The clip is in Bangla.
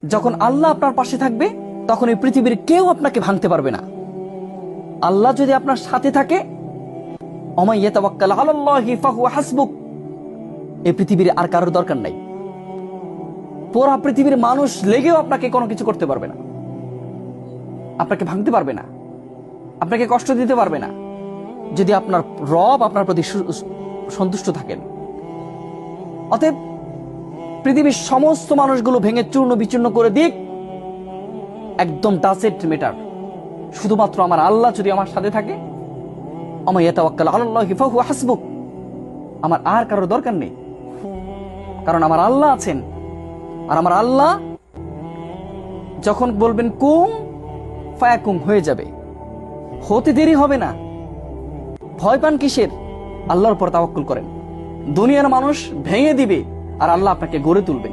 যখন আল্লাহ আপনার পাশে থাকবে তখন এই পৃথিবীর কেউ আপনাকে ভাঙতে পারবে না। আল্লাহ যদি আপনার সাথে থাকে, ওমাই ইয়াতাওয়াক্কাল আলাল্লাহি ফাহুয়া হাসবুক, এই পৃথিবীর আর কারোর দরকার নাই। পুরা পৃথিবীর মানুষ লেগেও আপনাকে কোনো কিছু করতে পারবে না, আপনাকে ভাঙতে পারবে না, আপনাকে কষ্ট দিতে পারবে না, যদি আপনার রব আপনার প্রতি সন্তুষ্ট থাকেন। অতএব পৃথিবীর সমস্ত মানুষগুলো ভেঙে চূর্ণ বিচূর্ণ করে দিক, একদম ডাজেন্ট ম্যাটার। শুধুমাত্র আমার আল্লাহ যদি আমার সাথে থাকে, ওমাই ইয়াতাওয়াক্কাল আলাল্লাহি ফাহুয়া হাসবুক, আমার আর কারোর দরকার নেই, কারণ আমার আল্লাহ আছেন। আর আমার আল্লাহ যখন বলবেন কুম ফায়াকুম, হয়ে যাবে, হতে দেরি হবে না। ভয় পান কিসের? আল্লাহর উপর তাওয়াক্কুল করেন। দুনিয়ার মানুষ ভেঙে দিবে আর আল্লাহ আপনাকে গড়ে তুলবেন।